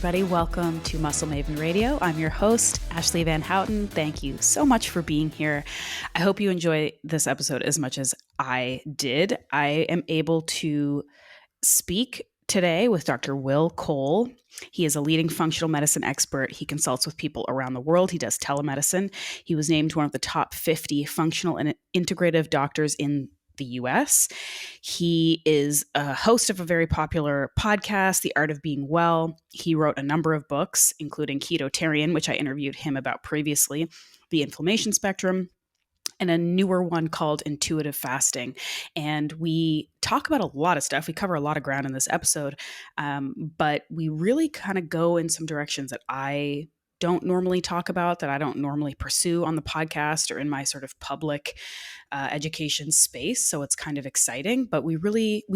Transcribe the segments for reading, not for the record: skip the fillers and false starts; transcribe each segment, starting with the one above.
everybody. Welcome to Muscle Maven Radio. I'm your host, Ashleigh Van Houten. Thank you so much for being here. I hope you enjoy this episode as much as I did. I am able to speak today with Dr. Will Cole. He is a leading functional medicine expert. He consults with people around the world. He does telemedicine. He was named one of the top 50 functional and integrative doctors in the US. He is a host of a very popular podcast, The Art of Being Well. He wrote a number of books, including Ketotarian, which I interviewed him about previously, The Inflammation Spectrum, and a newer one called Intuitive Fasting. And we talk about a lot of stuff. We cover a lot of ground in this episode, but we really kind of go in some directions that I don't normally talk about, that I don't normally pursue on the podcast or in my sort of public education space. So it's kind of exciting, but we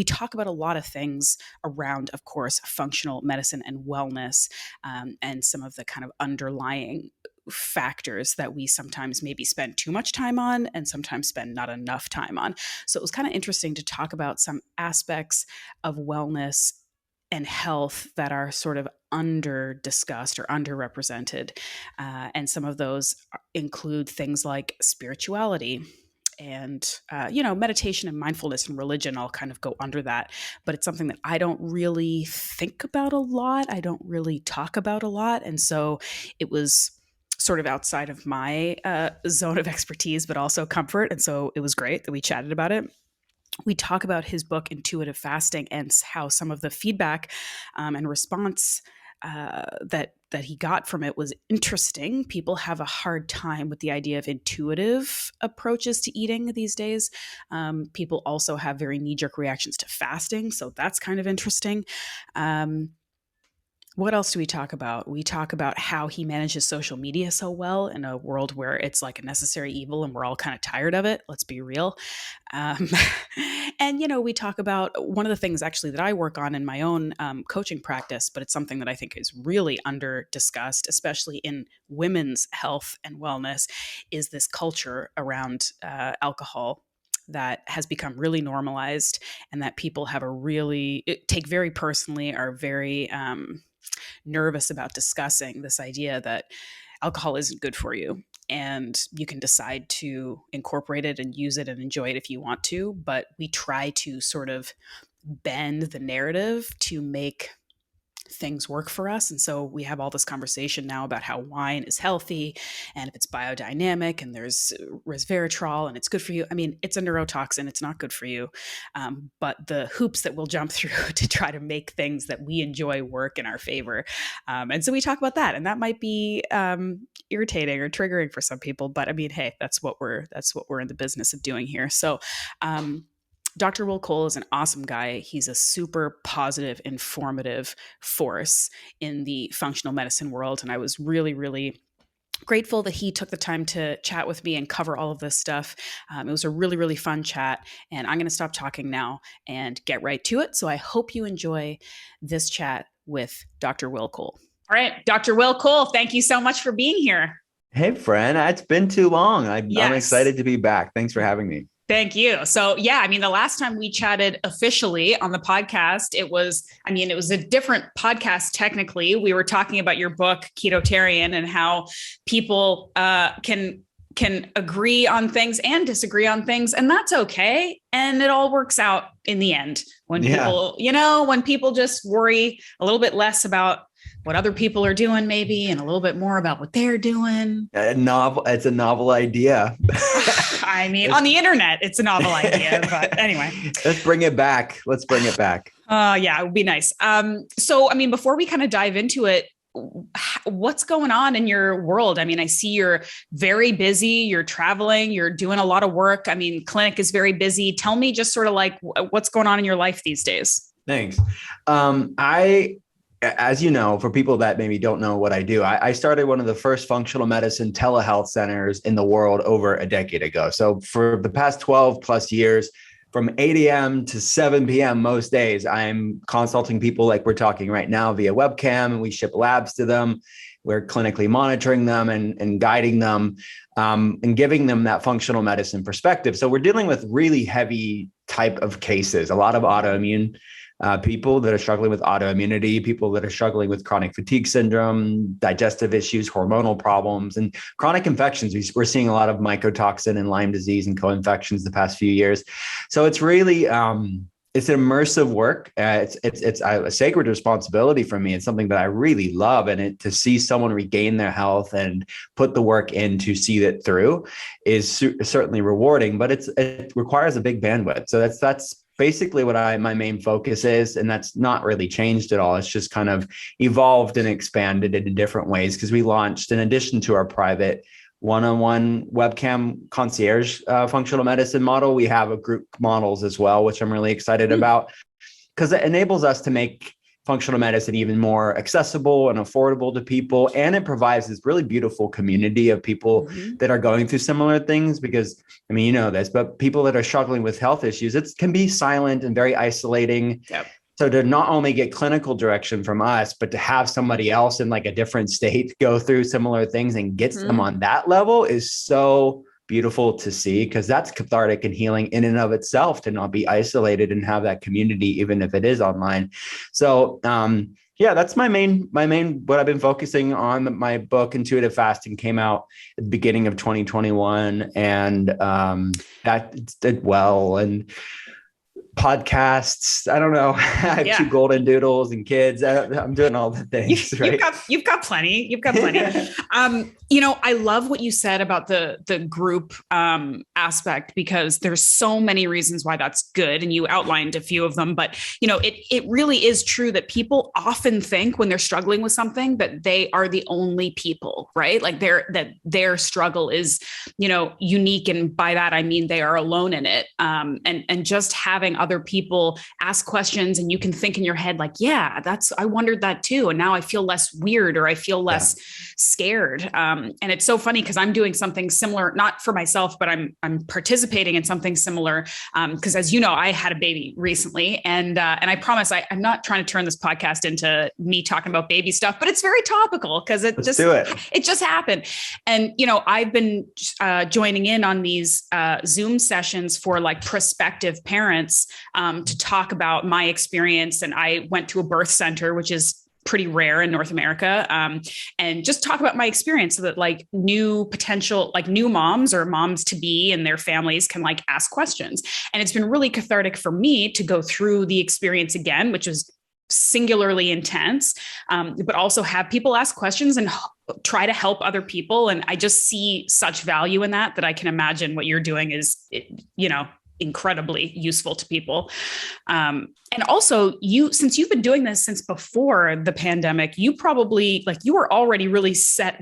talk about a lot of things around, of course, functional medicine and wellness, and some of the kind of underlying factors that we sometimes maybe spend too much time on and sometimes spend not enough time on. So it was kind of interesting to talk about some aspects of wellness and health that are sort of under discussed or underrepresented. And some of those include things like spirituality and, meditation and mindfulness and religion all kind of go under that. But it's something that I don't really think about a lot. I don't really talk about a lot. And so it was sort of outside of my zone of expertise, but also comfort. And so it was great that we chatted about it. We talk about his book, Intuitive Fasting, and how some of the feedback and response that he got from it was interesting. People have a hard time with the idea of intuitive approaches to eating these days. People also have very knee-jerk reactions to fasting, so that's kind of interesting. What else do we talk about? We talk about how he manages social media so well in a world where it's like a necessary evil and we're all kind of tired of it. Let's be real. And, we talk about one of the things actually that I work on in my own coaching practice, but it's something that I think is really under discussed, especially in women's health and wellness, is this culture around alcohol that has become really normalized and that people have take very personally, are very nervous about discussing this idea that alcohol isn't good for you and you can decide to incorporate it and use it and enjoy it if you want to. But we try to sort of bend the narrative to make things work for us. And so we have all this conversation now about how wine is healthy and if it's biodynamic and there's resveratrol and it's good for you. I mean, it's a neurotoxin. It's not good for you. But the hoops that we'll jump through to try to make things that we enjoy work in our favor. And so we talk about that, and that might be irritating or triggering for some people, but I mean, hey, that's what we're in the business of doing here. So, Dr. Will Cole is an awesome guy. He's a super positive, informative force in the functional medicine world. And I was really, really grateful that he took the time to chat with me and cover all of this stuff. It was a really, really fun chat. And I'm going to stop talking now and get right to it. So I hope you enjoy this chat with Dr. Will Cole. All right, Dr. Will Cole, thank you so much for being here. Hey, friend. It's been too long. I'm excited to be back. Thanks for having me. Thank you. So yeah, I mean, the last time we chatted officially on the podcast, it was a different podcast. Technically, we were talking about your book, Ketotarian, and how people can agree on things and disagree on things, and that's okay. And it all works out in the end when people just worry a little bit less about what other people are doing maybe, and a little bit more about what they're doing. It's a novel idea. I mean, on the internet, it's a novel idea, but anyway. Let's bring it back. Yeah, it would be nice. So, I mean, before we kind of dive into it, what's going on in your world? I mean, I see you're very busy, you're traveling, you're doing a lot of work. I mean, clinic is very busy. Tell me just sort of like what's going on in your life these days. Thanks. As you know, for people that maybe don't know what I do, I started one of the first functional medicine telehealth centers in the world over a decade ago. So for the past 12 plus years, from 8 a.m. to 7 p.m. most days, I'm consulting people like we're talking right now via webcam, and we ship labs to them. We're clinically monitoring them and guiding them and giving them that functional medicine perspective. So we're dealing with really heavy type of cases, a lot of autoimmune people that are struggling with autoimmunity, people that are struggling with chronic fatigue syndrome, digestive issues, hormonal problems, and chronic infections. We're seeing a lot of mycotoxin and Lyme disease and co-infections the past few years. So it's really, it's an immersive work. It's a sacred responsibility for me. It's something that I really love. And to see someone regain their health and put the work in to see it through is certainly rewarding, but it requires a big bandwidth. So that's basically what my main focus is. And that's not really changed at all. It's just kind of evolved and expanded in different ways, because we launched, in addition to our private one-on-one webcam concierge functional medicine model, we have a group models as well, which I'm really excited about, because it enables us to make functional medicine even more accessible and affordable to people. And it provides this really beautiful community of people that are going through similar things, because, I mean, you know this, but people that are struggling with health issues, it can be silent and very isolating. Yep. So to not only get clinical direction from us, but to have somebody else in like a different state go through similar things and get them on that level is so beautiful to see, because that's cathartic and healing in and of itself, to not be isolated and have that community, even if it is online. So yeah, that's my main, what I've been focusing on. My book, Intuitive Fasting, came out at the beginning of 2021, and that did well. And podcasts, I don't know. I have 2 golden doodles and kids. I'm doing all the things. Right? You've got plenty. You know, I love what you said about the group aspect, because there's so many reasons why that's good, and you outlined a few of them. But you know, it really is true that people often think when they're struggling with something that they are the only people, right? Like their struggle is, you know, unique, and by that I mean they are alone in it. And just having other people ask questions, and you can think in your head like, yeah, I wondered that too, and now I feel less weird, or I feel less scared. And it's so funny, because I'm doing something similar, not for myself, but I'm participating in something similar. Because as you know, I had a baby recently, and I promise I'm not trying to turn this podcast into me talking about baby stuff, but it's very topical, because it just happened. And you know, I've been joining in on these Zoom sessions for like prospective parents to talk about my experience. And I went to a birth center, which is pretty rare in North America, and just talk about my experience, so that like new moms or moms to be and their families can like ask questions. And it's been really cathartic for me to go through the experience again, which was singularly intense, but also have people ask questions and try to help other people. And I just see such value in that I can imagine what you're doing is, you know, incredibly useful to people. And also since you've been doing this since before the pandemic, you probably you were already really set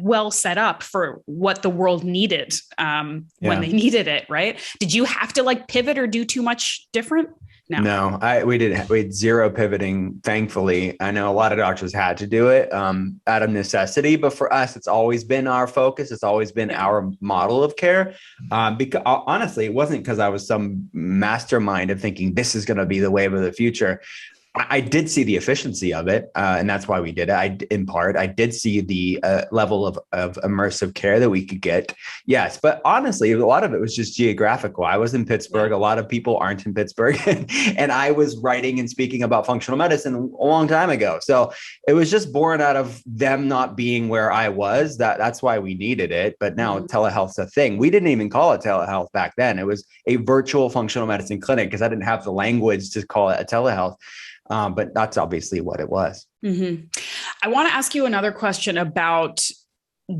up for what the world needed when they needed it, right? Did you have to like pivot or do too much different? No, we had zero pivoting. Thankfully, I know a lot of doctors had to do it out of necessity, but for us, it's always been our focus. It's always been our model of care. Because honestly, it wasn't because I was some mastermind of thinking this is going to be the wave of the future. I did see the efficiency of it, and that's why we did it. I did see the level of immersive care that we could get. Yes, but honestly, a lot of it was just geographical. I was in Pittsburgh. A lot of people aren't in Pittsburgh, and I was writing and speaking about functional medicine a long time ago. So it was just born out of them not being where I was. That's why we needed it. But now telehealth's a thing. We didn't even call it telehealth back then. It was a virtual functional medicine clinic, because I didn't have the language to call it a telehealth. But that's obviously what it was. I want to ask you another question about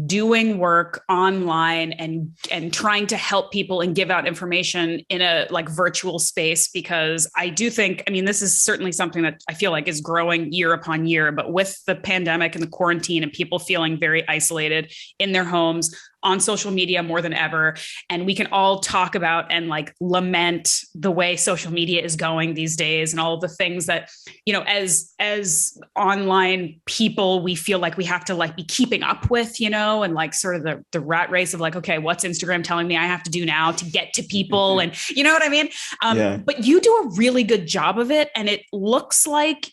doing work online and trying to help people and give out information in a like virtual space, because I do think, I mean, this is certainly something that I feel like is growing year upon year, but with the pandemic and the quarantine and people feeling very isolated in their homes, on social media more than ever. And we can all talk about and like lament the way social media is going these days, and all of the things that, you know, as online people, we feel like we have to like be keeping up with, you know, and like sort of the rat race of like, okay, what's Instagram telling me I have to do now to get to people? And you know what I mean? But you do a really good job of it. And it looks like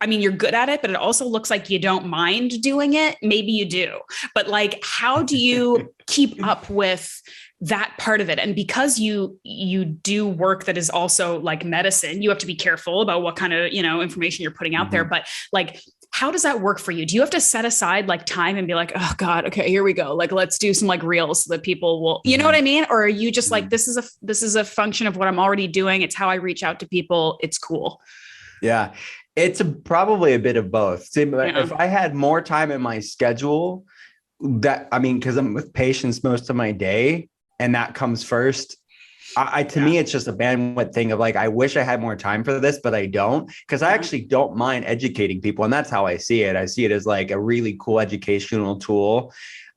I mean, you're good at it, but it also looks like you don't mind doing it. Maybe you do, but like, how do you keep up with that part of it. And because you do work that is also like medicine, you have to be careful about what kind of, information you're putting out there. But like, how does that work for you? Do you have to set aside like time and be like, oh God, okay, here we go. Like, let's do some like reels so that people will, you know what I mean? Or are you just like, this is a function of what I'm already doing. It's how I reach out to people. It's cool. Yeah. It's probably a bit of both. See, if I had more time in my schedule, because I'm with patients most of my day, and that comes first. To me, it's just a bandwidth thing of like, I wish I had more time for this, but I don't, because I actually don't mind educating people. And that's how I see it. I see it as like a really cool educational tool.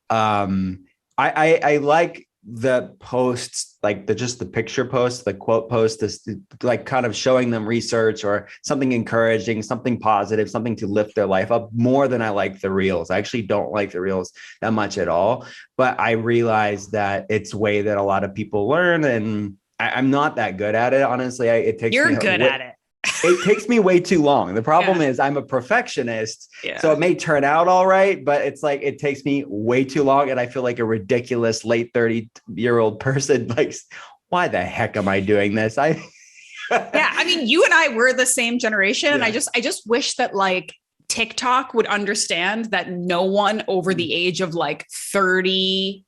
I like the posts, like just the picture posts, the quote posts, this like kind of showing them research or something encouraging, something positive, something to lift their life up, more than I like the reels. I actually don't like the reels that much at all, but I realize that it's a way that a lot of people learn, and I'm not that good at it. Honestly, You're good at it. It takes me way too long. The problem is I'm a perfectionist. So it may turn out all right, but it's like, it takes me way too long. And I feel like a ridiculous late 30-year-old person. Like, why the heck am I doing this? I mean, you and I were the same generation. Yeah. I just wish that like TikTok would understand that no one over the age of like 30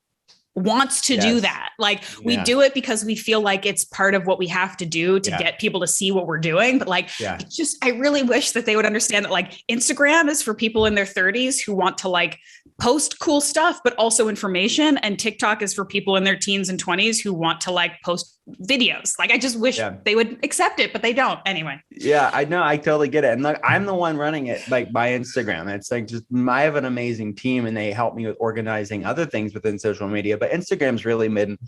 wants to do that. Like we do it because we feel like it's part of what we have to do to get people to see what we're doing. But like, I really wish that they would understand that like Instagram is for people in their 30s who want to like post cool stuff, but also information. And TikTok is for people in their teens and 20s who want to like post videos. Like, I just wish they would accept it, but they don't anyway. Yeah, I know. I totally get it. And like, I'm the one running it, like by Instagram. It's like, I have an amazing team and they help me with organizing other things within social media, but Instagram's really been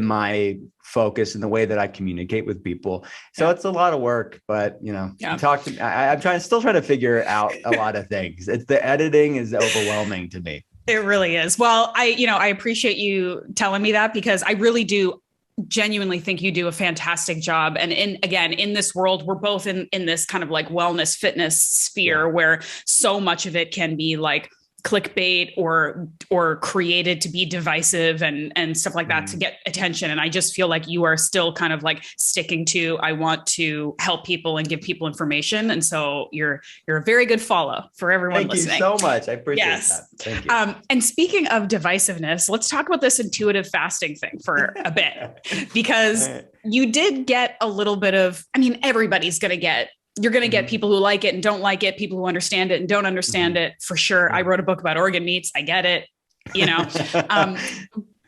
my focus in the way that I communicate with people. So it's a lot of work, but I'm still trying to figure out a lot of things. It's the editing is overwhelming to me. It really is. Well, I appreciate you telling me that, because I really do genuinely think you do a fantastic job. And in this world, we're both in this kind of like wellness fitness sphere where so much of it can be like clickbait or created to be divisive and stuff like that to get attention. And I just feel like you are still kind of like sticking to, I want to help people and give people information. And so you're a very good follow for everyone listening. Thank you so much. I appreciate that. Thank you. And speaking of divisiveness, let's talk about this intuitive fasting thing for a bit, because you did get a little bit of, everybody's going to get, you're going to get people who like it and don't like it, people who understand it and don't understand it, for sure. I wrote a book about organ meats. I get it,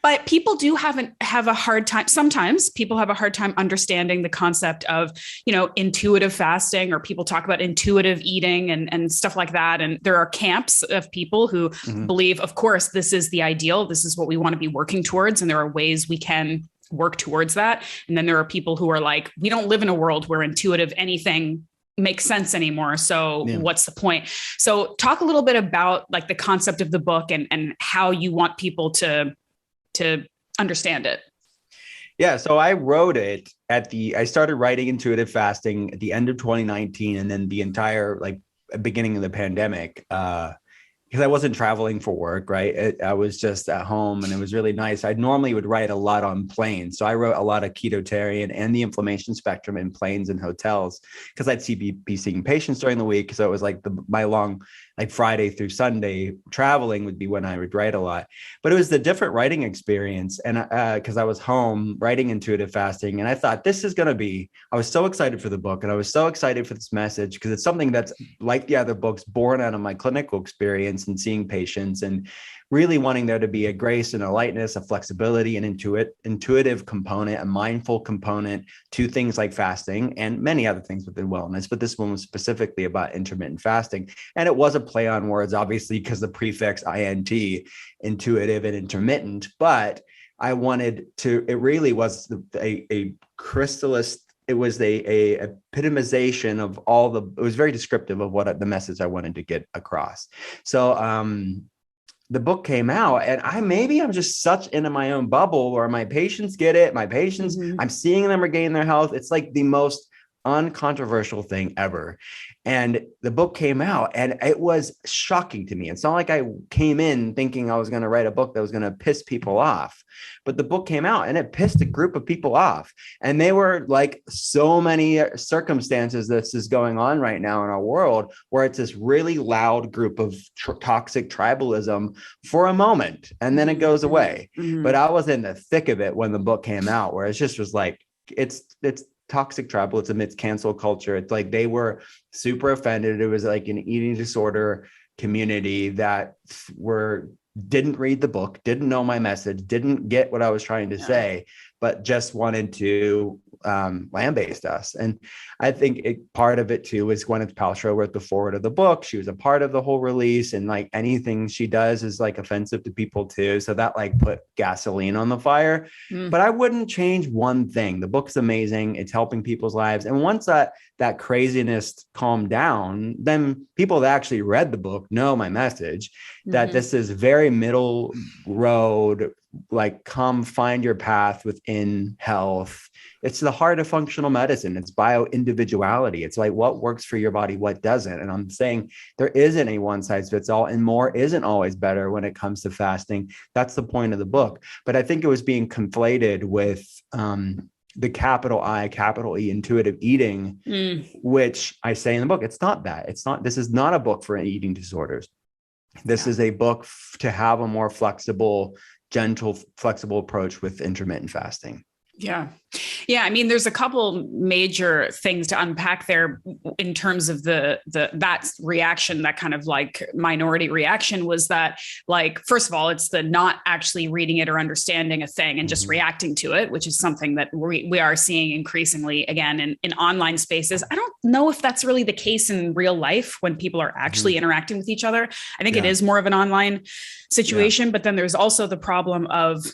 but people do have a hard time. Sometimes people have a hard time understanding the concept of, intuitive fasting, or people talk about intuitive eating and stuff like that. And there are camps of people who believe, of course, this is the ideal. This is what we want to be working towards. And there are ways we can work towards that. And then there are people who are like, we don't live in a world where intuitive anything makes sense anymore. So what's the point? So talk a little bit about like the concept of the book and how you want people to understand it. Yeah. So I wrote it I started writing intuitive fasting at the end of 2019, and then the entire like beginning of the pandemic, because I wasn't traveling for work, right? I was just at home, and it was really nice. I normally would write a lot on planes. So I wrote a lot of Ketotarian and the inflammation spectrum in planes and hotels, because I'd be seeing patients during the week. So it was like my long, like Friday through Sunday traveling would be when I would write a lot. But it was the different writing experience. And because I was home writing intuitive fasting, and I thought I was so excited for the book, and I was so excited for this message, because it's something that's like the other books, born out of my clinical experience and seeing patients, and really wanting there to be a grace and a lightness, a flexibility, an intuitive component, a mindful component to things like fasting and many other things within wellness. But this one was specifically about intermittent fasting. And it was a play on words, obviously, because the prefix INT, intuitive and intermittent. But I wanted to, it really was a crystallist. It was a epitomization of it was very descriptive of what the message I wanted to get across. So, the book came out, and I'm just such into my own bubble where my patients get it. My patients, I'm seeing them regain their health. It's like the most uncontroversial thing ever. And the book came out and it was shocking to me. It's not like I came in thinking I was going to write a book that was going to piss people off, but the book came out and it pissed a group of people off. And they were like, so many circumstances this is going on right now in our world, where it's this really loud group of toxic tribalism for a moment, and then it goes away. But I was in the thick of it when the book came out, where it just was like, it's toxic tribalism, it's cancel culture. It's like they were super offended. It was like an eating disorder community that didn't read the book, didn't know my message, didn't get what I was trying to say, but just wanted to land-based us. And I think part of it too is Gwyneth Paltrow wrote the foreword of the book. She was a part of the whole release, and like anything she does is like offensive to people too. So that like put gasoline on the fire. But I wouldn't change one thing. The book's amazing. It's helping people's lives. And once that craziness calmed down, then people that actually read the book know my message, that this is very middle road, like come find your path within health. It's the heart of functional medicine. It's bio-individuality. It's like what works for your body, what doesn't. And I'm saying there isn't a one size fits all, and more isn't always better when it comes to fasting. That's the point of the book. But I think it was being conflated with the capital I, capital E, intuitive eating, which I say in the book, it's not that. This is not a book for eating disorders. This is a book to have a more flexible, gentle, flexible approach with intermittent fasting. Yeah. I mean, there's a couple major things to unpack there in terms of that reaction, that kind of like minority reaction, was that, like, first of all, it's the not actually reading it or understanding a thing and just reacting to it, which is something that we are seeing increasingly again in online spaces. I don't know if that's really the case in real life when people are actually interacting with each other. I think it is more of an online situation, but then there's also the problem of,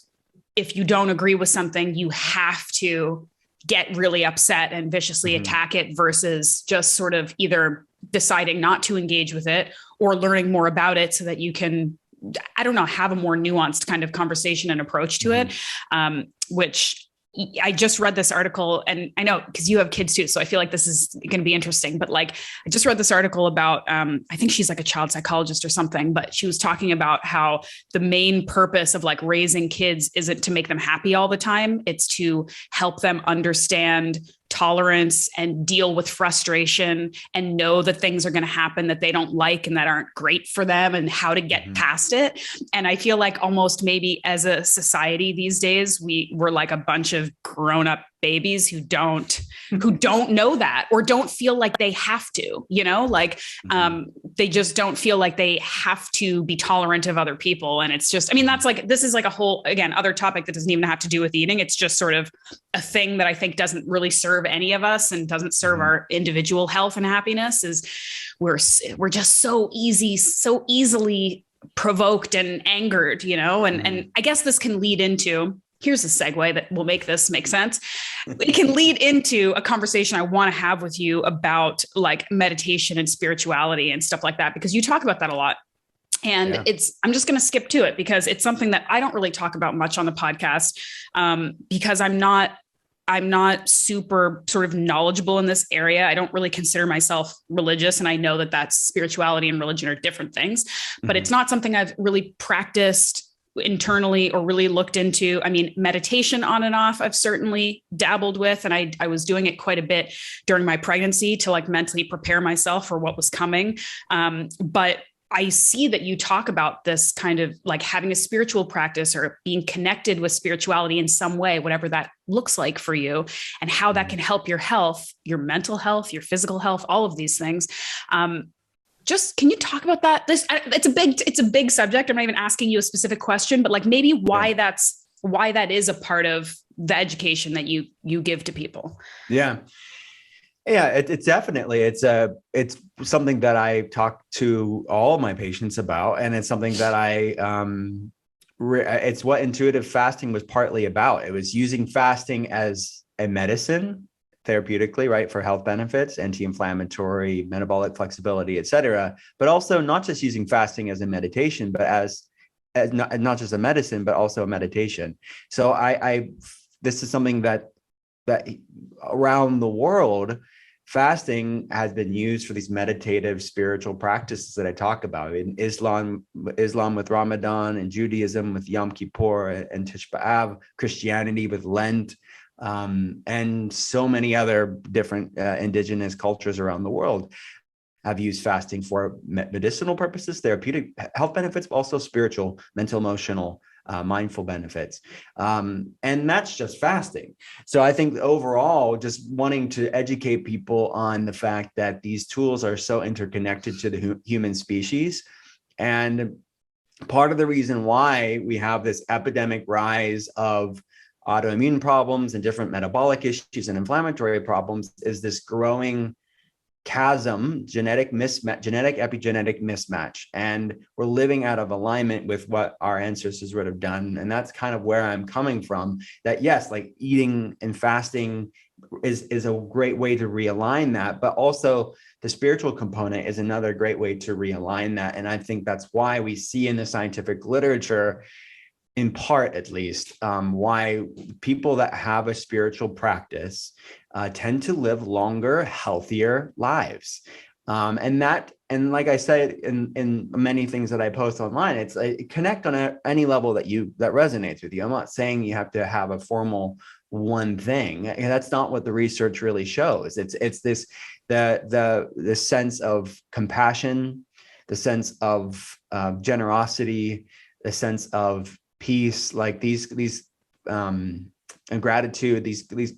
if you don't agree with something, you have to get really upset and viciously attack it, versus just sort of either deciding not to engage with it or learning more about it so that you can, I don't know, have a more nuanced kind of conversation and approach to it, which I just read this article, and I know because you have kids too, so I feel like this is going to be interesting, but like, I just read this article about, I think she's like a child psychologist or something, but she was talking about how the main purpose of like raising kids isn't to make them happy all the time. It's to help them understand tolerance and deal with frustration and know that things are going to happen that they don't like and that aren't great for them, and how to get past it. And I feel like almost maybe as a society these days, we're like a bunch of grown-up babies who don't know that, or don't feel like they have to, like, they just don't feel like they have to be tolerant of other people. And it's just, I mean, that's like, this is like a whole, again, other topic that doesn't even have to do with eating. It's just sort of a thing that I think doesn't really serve any of us and doesn't serve our individual health and happiness. Is we're just so easily provoked and angered, and I guess this can lead into, here's a segue that will make this make sense. It can lead into a conversation I want to have with you about like meditation and spirituality and stuff like that, because you talk about that a lot. And I'm just going to skip to it because it's something that I don't really talk about much on the podcast, because I'm not super sort of knowledgeable in this area. I don't really consider myself religious. And I know that spirituality and religion are different things, but it's not something I've really practiced internally or really looked into. I mean, meditation on and off, I've certainly dabbled with, and I was doing it quite a bit during my pregnancy to like mentally prepare myself for what was coming. But I see that you talk about this kind of like having a spiritual practice or being connected with spirituality in some way, whatever that looks like for you, and how that can help your health, your mental health, your physical health, all of these things. Just, can you talk about that? It's a big subject. I'm not even asking you a specific question, but like maybe why that is a part of the education that you give to people. Yeah. It's definitely, it's something that I talk to all of my patients about. And it's something that it's what intuitive fasting was partly about. It was using fasting as a medicine therapeutically, right, for health benefits, anti-inflammatory, metabolic flexibility, et cetera, but also not just using fasting as a meditation, but as not just a medicine, but also a meditation. So this is something that that around the world, fasting has been used for these meditative spiritual practices that I talk about in Islam with Ramadan, and Judaism with Yom Kippur and Tish B'Av, Christianity with Lent, and so many other different indigenous cultures around the world have used fasting for medicinal purposes, therapeutic health benefits, but also spiritual, mental, emotional, mindful benefits. And that's just fasting. So I think overall, just wanting to educate people on the fact that these tools are so interconnected to the human species. And part of the reason why we have this epidemic rise of autoimmune problems and different metabolic issues and inflammatory problems is this growing chasm, genetic epigenetic mismatch. And we're living out of alignment with what our ancestors would have done. And that's kind of where I'm coming from, that yes, like eating and fasting is a great way to realign that, but also the spiritual component is another great way to realign that. And I think that's why we see in the scientific literature, in part at least, why people that have a spiritual practice tend to live longer, healthier lives. And like I said, in many things that I post online, it's connect on any level that resonates with you. I'm not saying you have to have a formal one thing. That's not what the research really shows. It's this the sense of compassion, the sense of generosity, the sense of peace, like these and gratitude, these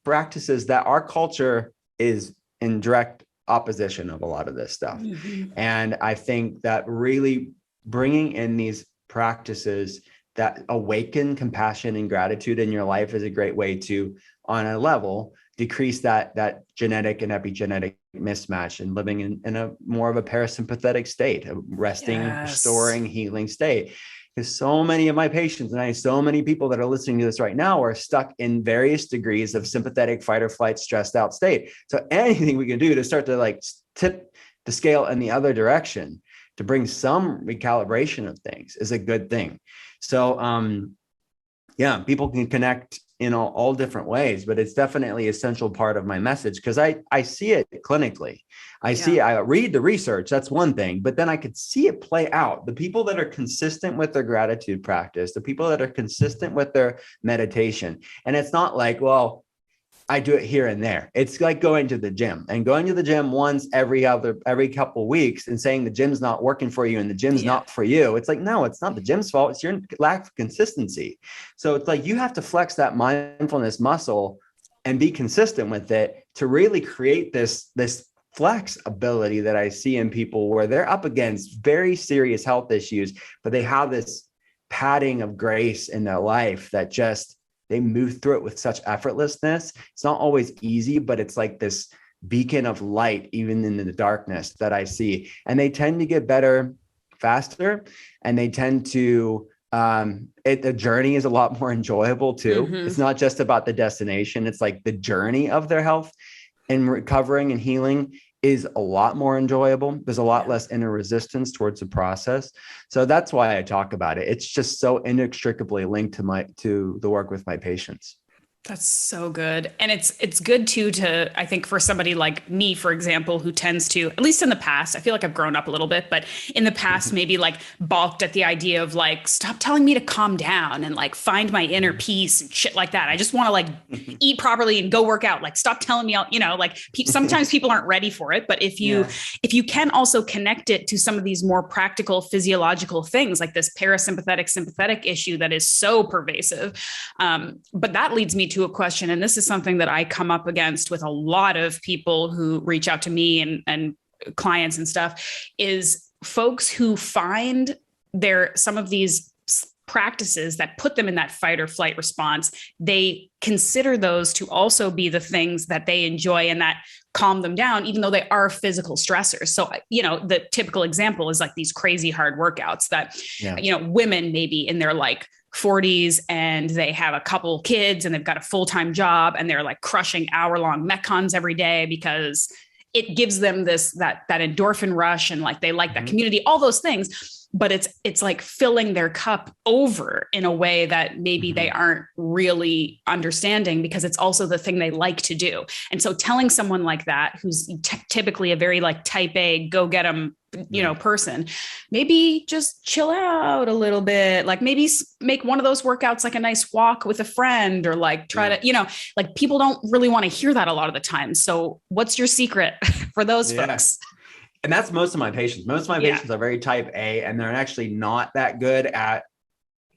practices that our culture is in direct opposition of a lot of this stuff. Mm-hmm. And I think that really bringing in these practices that awaken compassion and gratitude in your life is a great way to, on a level, decrease that genetic and epigenetic mismatch and living in a more of a parasympathetic state, a resting, restoring, healing state. Because so many of my patients and so many people that are listening to this right now are stuck in various degrees of sympathetic fight or flight, stressed out state. So anything we can do to start to like tip the scale in the other direction to bring some recalibration of things is a good thing. So people can connect in all different ways, but it's definitely an essential part of my message because I see it clinically. I read the research, that's one thing, but then I could see it play out. The people that are consistent with their gratitude practice, the people that are consistent with their meditation. And it's not like, well, I do it here and there. It's like going to the gym once every couple of weeks and saying the gym's not working for you and the gym's not for you. It's like, no, it's not the gym's fault. It's your lack of consistency. So it's like, you have to flex that mindfulness muscle and be consistent with it to really create this flex ability that I see in people where they're up against very serious health issues, but they have this padding of grace in their life that just, they move through it with such effortlessness. It's not always easy, but it's like this beacon of light, even in the darkness that I see. And they tend to get better faster. And they tend to, the journey is a lot more enjoyable too. Mm-hmm. It's not just about the destination. It's like the journey of their health and recovering and healing is a lot more enjoyable. There's a lot less inner resistance towards the process. So that's why I talk about it. It's just so inextricably linked to the work with my patients. That's so good. And it's good too, I think for somebody like me, for example, who tends to, at least in the past, I feel like I've grown up a little bit, but in the past, maybe like balked at the idea of like, stop telling me to calm down and like find my inner peace and shit like that. I just want to like eat properly and go work out. Like, stop telling me, sometimes people aren't ready for it. But if you can also connect it to some of these more practical physiological things, like this parasympathetic sympathetic issue that is so pervasive. But that leads me to a question, and this is something that I come up against with a lot of people who reach out to me and clients and stuff, is folks who find some of these practices that put them in that fight or flight response, they consider those to also be the things that they enjoy and that calm them down, even though they are physical stressors. So, the typical example is like these crazy hard workouts that, women maybe in their like 40s and they have a couple kids and they've got a full-time job and they're like crushing hour-long metcons every day because it gives them that endorphin rush and like they like that community, all those things. but it's like filling their cup over in a way that maybe they aren't really understanding, because it's also the thing they like to do. And so telling someone like that, who's typically a very like type A, go get them, person, maybe just chill out a little bit, like maybe make one of those workouts like a nice walk with a friend, or like try to, like people don't really want to hear that a lot of the time. So what's your secret for those folks? And that's most of my patients. Most of my patients are very type A, and they're actually not that good at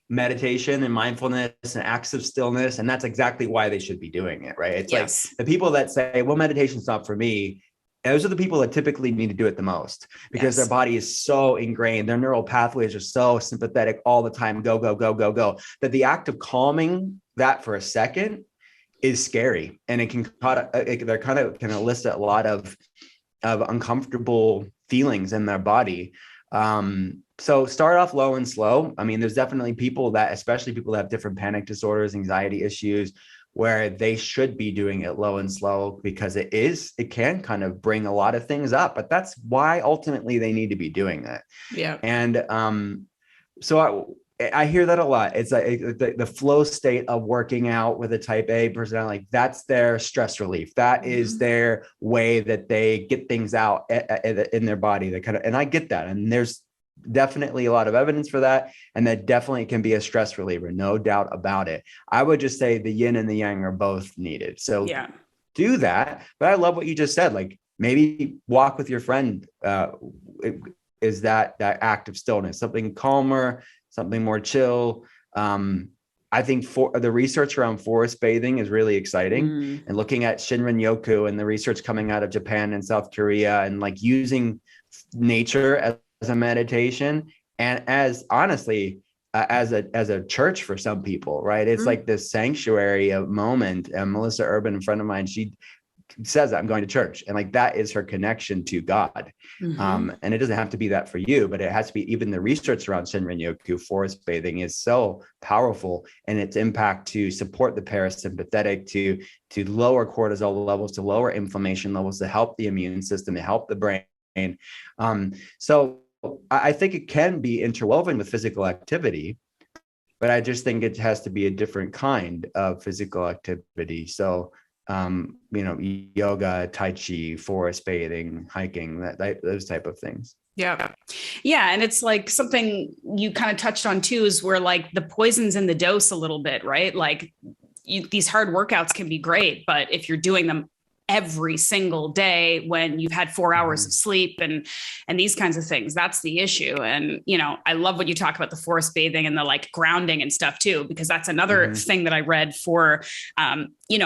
meditation and mindfulness and acts of stillness. And that's exactly why they should be doing it, right? It's like the people that say, well, meditation's not for me. Those are the people that typically need to do it the most, because their body is so ingrained. Their neural pathways are so sympathetic all the time. Go, go, go, go, go. That the act of calming that for a second is scary. And it can can elicit a lot of uncomfortable feelings in their body. So start off low and slow. I mean, there's definitely people that, especially people that have different panic disorders, anxiety issues, where they should be doing it low and slow, because it can kind of bring a lot of things up, but that's why ultimately they need to be doing that. Yeah. And so I hear that a lot. It's like the flow state of working out with a type A personality, like that's their stress relief. That is their way that they get things out in their body. And I get that. And there's definitely a lot of evidence for that. And that definitely can be a stress reliever, no doubt about it. I would just say the yin and the yang are both needed. So do that. But I love what you just said. Like maybe walk with your friend. Is that act of stillness, something calmer, something more chill. I think for the research around forest bathing is really exciting, and looking at Shinrin Yoku and the research coming out of Japan and South Korea, and like using nature as a meditation, and as honestly, as a church for some people, right? It's like this sanctuary of moment. And Melissa Urban, a friend of mine, she says I'm going to church, and like that is her connection to God. And it doesn't have to be that for you, but it has to be. Even the research around Shinrin Yoku, forest bathing, is so powerful, and its impact to support the parasympathetic, to lower cortisol levels, to lower inflammation levels, to help the immune system, to help the brain. So I think it can be interwoven with physical activity, but I just think it has to be a different kind of physical activity. So yoga, tai chi, forest bathing, hiking, those type of things. Yeah. And it's like something you kind of touched on too, is where like the poison's in the dose a little bit, right? Like these hard workouts can be great, but if you're doing them every single day when you've had 4 hours of sleep and these kinds of things, that's the issue. And, I love what you talk about the forest bathing and the like grounding and stuff too, because that's another thing that I read for,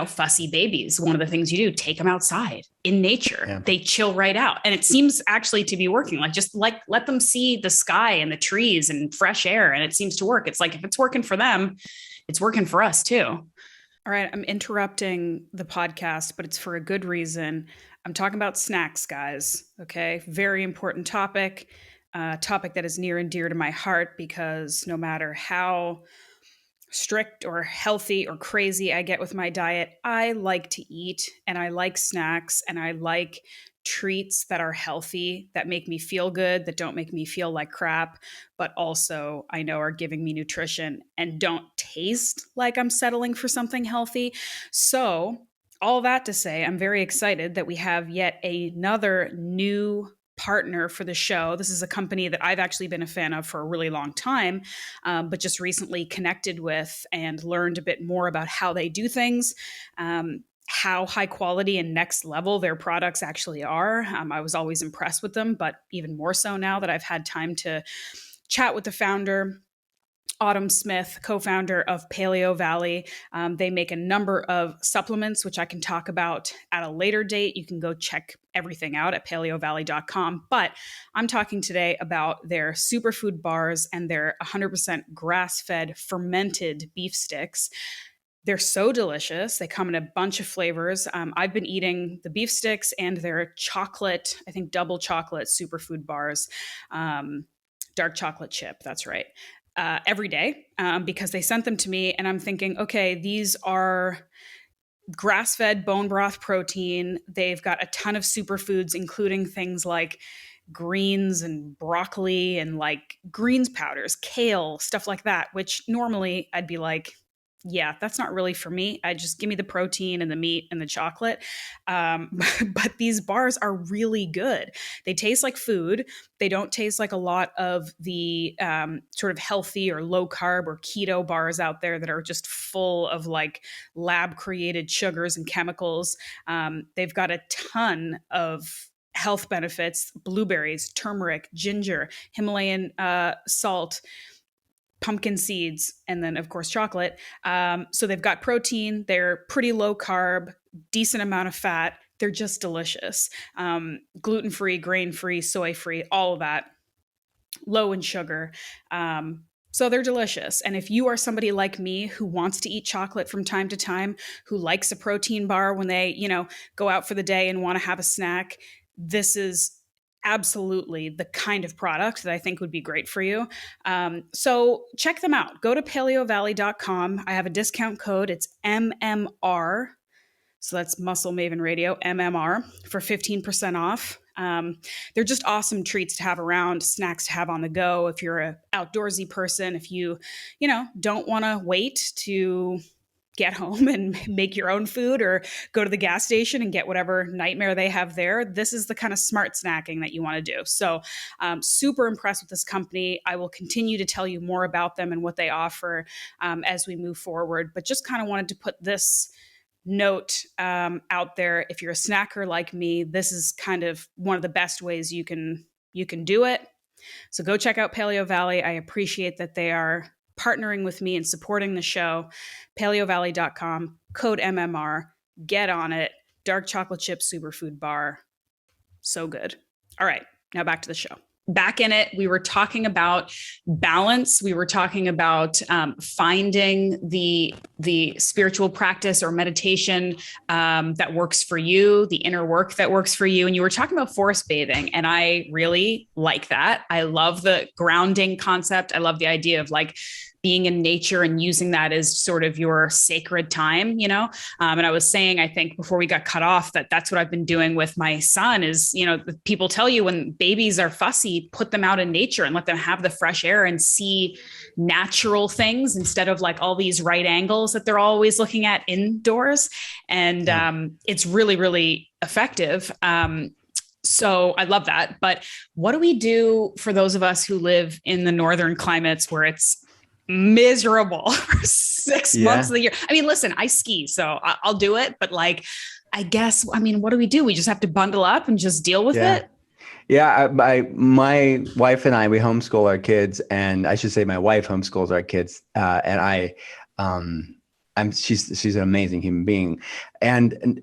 fussy babies. One of the things you do, take them outside in nature. They chill right out. And it seems actually to be working. Like, just like, let them see the sky and the trees and fresh air. And it seems to work. It's like, if it's working for them, it's working for us too. All right, I'm interrupting the podcast, but it's for a good reason. I'm talking about snacks, guys. Okay, very important topic, topic that is near and dear to my heart, because no matter how strict or healthy or crazy I get with my diet, I like to eat, and I like snacks, and I like treats that are healthy, that make me feel good, that don't make me feel like crap, but also I know are giving me nutrition and don't taste like I'm settling for something healthy. So all that to say, I'm very excited that we have yet another new partner for the show. This is a company that I've actually been a fan of for a really long time, but just recently connected with and learned a bit more about how they do things. How high quality and next level their products actually are. I was always impressed with them, but even more so now that I've had time to chat with the founder, Autumn Smith, co-founder of Paleo Valley. They make a number of supplements, which I can talk about at a later date. You can go check everything out at paleovalley.com. But I'm talking today about their superfood bars and their 100% grass-fed fermented beef sticks. They're so delicious. They come in a bunch of flavors. I've been eating the beef sticks and their chocolate, I think double chocolate superfood bars, dark chocolate chip. That's right. Every day because they sent them to me, and I'm thinking, okay, these are grass-fed bone broth protein. They've got a ton of superfoods, including things like greens and broccoli and like greens powders, kale, stuff like that, which normally I'd be like, yeah, that's not really for me. I just give me the protein and the meat and the chocolate. But these bars are really good. They taste like food. They don't taste like a lot of the sort of healthy or low carb or keto bars out there that are just full of like lab created sugars and chemicals. They've got a ton of health benefits: blueberries, turmeric, ginger, Himalayan salt, pumpkin seeds, and then of course chocolate. So they've got protein. They're pretty low carb, decent amount of fat. They're just delicious. Gluten-free, grain-free, soy-free, all of that. Low in sugar. So they're delicious. And if you are somebody like me who wants to eat chocolate from time to time, who likes a protein bar when they, go out for the day and want to have a snack, this is absolutely the kind of product that I think would be great for you. So check them out. Go to paleovalley.com. I have a discount code. It's MMR. So that's Muscle Maven Radio, MMR, for 15% off. They're just awesome treats to have around, snacks to have on the go. If you're an outdoorsy person, if you don't want to wait to get home and make your own food or go to the gas station and get whatever nightmare they have there, this is the kind of smart snacking that you want to do. So super impressed with this company. I will continue to tell you more about them and what they offer as we move forward, but just kind of wanted to put this note out there. If you're a snacker like me, this is kind of one of the best ways you can do it. So go check out Paleo Valley. I appreciate that they are partnering with me and supporting the show. paleovalley.com, code MMR, get on it. Dark chocolate chip superfood bar. So good. All right, now back to the show. Back in it, we were talking about balance. We were talking about finding the spiritual practice or meditation that works for you, the inner work that works for you. And you were talking about forest bathing, and I really like that. I love the grounding concept. I love the idea of like being in nature and using that as sort of your sacred time, and I was saying, I think before we got cut off, that's what I've been doing with my son is, people tell you when babies are fussy, put them out in nature and let them have the fresh air and see natural things instead of like all these right angles that they're always looking at indoors. And it's really, really effective. So I love that. But what do we do for those of us who live in the northern climates where it's miserable for 6 months of the year? I mean, listen, I ski, so I'll do it. But like, I guess, what do? We just have to bundle up and just deal with it. Yeah. My wife and I, we homeschool our kids, and I should say my wife homeschools our kids. She's an amazing human being. And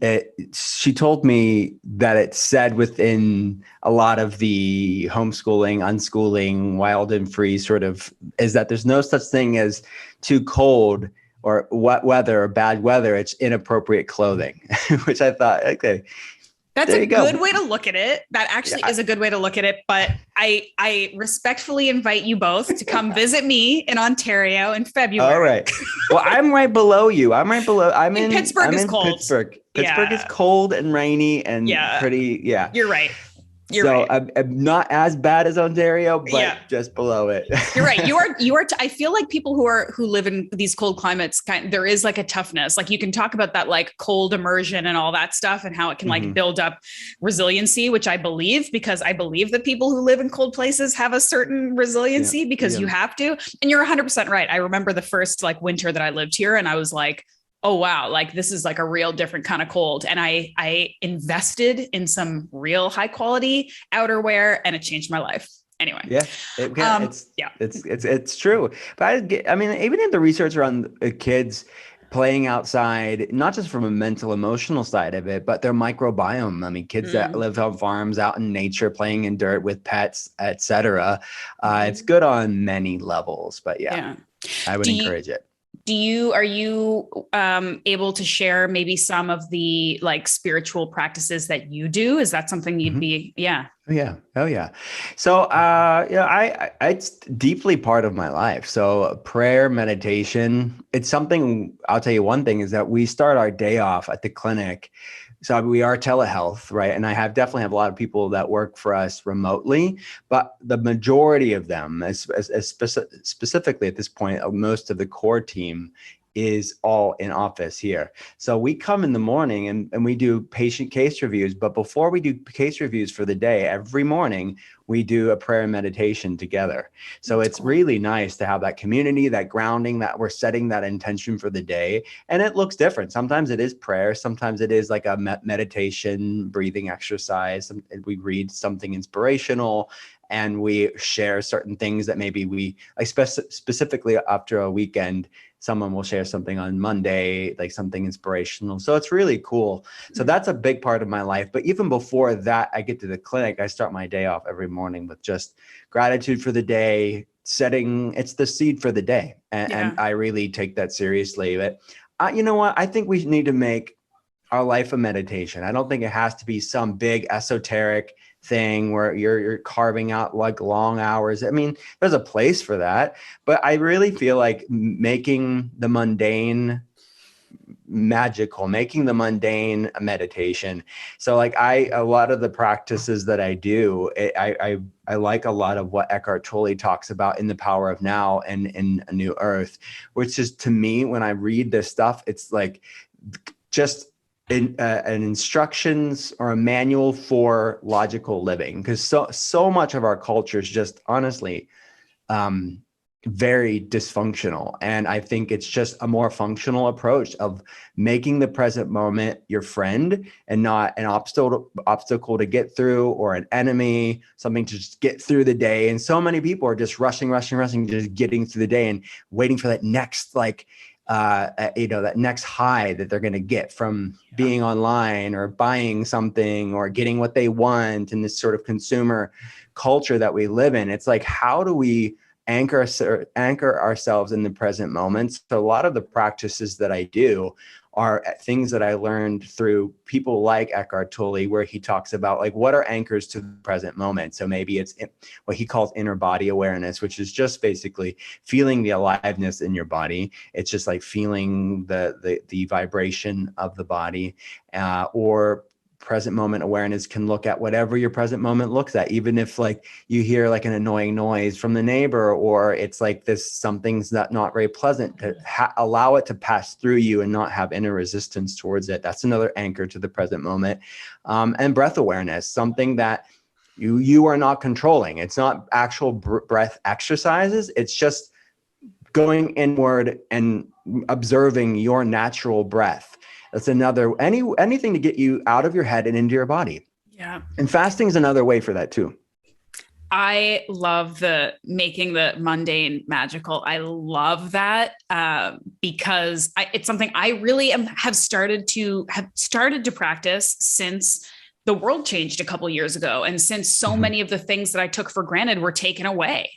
she told me that it said within a lot of the homeschooling, unschooling, wild and free sort of is that there's no such thing as too cold or wet weather or bad weather. It's inappropriate clothing, which I thought, okay. That's a good way to look at it. That actually is a good way to look at it. But I respectfully invite you both to come visit me in Ontario in February. All right. Well, I'm right below you. I'm in Pittsburgh. Is cold. Pittsburgh is cold and rainy and pretty. Yeah. You're right. So I'm not as bad as Ontario, but just below it. You're right. You are. I feel like people who live in these cold climates, there is like a toughness. Like you can talk about that, like cold immersion and all that stuff, and how it can like build up resiliency, which I believe, because I believe that people who live in cold places have a certain resiliency because you have to. And you're 100% right. I remember the first like winter that I lived here, and I was like, oh, wow, like this is like a real different kind of cold. And I invested in some real high quality outerwear, and it changed my life. Anyway. It's true. But even in the research around kids playing outside, not just from a mental, emotional side of it, but their microbiome. Kids that live on farms, out in nature, playing in dirt with pets, etc. It's good on many levels, but I would encourage it. Are you able to share maybe some of the like spiritual practices that you do? Is that something you'd be? Yeah. Oh yeah. So, it's deeply part of my life. So prayer, meditation, it's something. I'll tell you one thing is that we start our day off at the clinic So we are telehealth, right? And I definitely have a lot of people that work for us remotely, but the majority of them, specifically at this point, most of the core team is all in office here. So we come in the morning and we do patient case reviews. But before we do case reviews for the day, every morning, we do a prayer and meditation together. So it's really nice to have that community, that grounding, that we're setting that intention for the day. And it looks different. Sometimes it is prayer. Sometimes it is like a meditation, breathing exercise. We read something inspirational, and we share certain things that maybe we like specifically after a weekend. Someone will share something on Monday, like something inspirational. So it's really cool. So that's a big part of my life. But even before that, I get to the clinic, I start my day off every morning with just gratitude for the day, it's the seed for the day. And I really take that seriously. But you know what? I think we need to make our life a meditation. I don't think it has to be some big esoteric thing where you're carving out like long hours. I mean, there's a place for that, but I really feel like making the mundane magical, making the mundane a meditation. So like a lot of the practices that I do, I like a lot of what Eckhart Tolle talks about in The Power of Now and in A New Earth, which is, to me, when I read this stuff, it's like just an instructions or a manual for logical living, because so much of our culture is just honestly very dysfunctional. And I think it's just a more functional approach of making the present moment your friend and not an obstacle to get through, or an enemy, something to just get through the day. And so many people are just rushing, just getting through the day and waiting for that next that next high that they're going to get from being online or buying something or getting what they want in this sort of consumer culture that we live in. It's like, how do we anchor ourselves in the present moment? So a lot of the practices that I do are things that I learned through people like Eckhart Tolle, where he talks about like, what are anchors to the present moment? So maybe it's what he calls inner body awareness, which is just basically feeling the aliveness in your body. It's just like feeling the vibration of the body, or present moment awareness can look at whatever your present moment looks at, even if like you hear like an annoying noise from the neighbor, or it's like something's not very pleasant, to allow it to pass through you and not have inner resistance towards it. That's another anchor to the present moment. And breath awareness, something that you are not controlling. It's not actual breath exercises. It's just going inward and observing your natural breath. That's another, anything to get you out of your head and into your body. Yeah. And fasting is another way for that too. I love making the mundane magical. I love that because it's something I really have started to practice since the world changed a couple of years ago. And since so many of the things that I took for granted were taken away,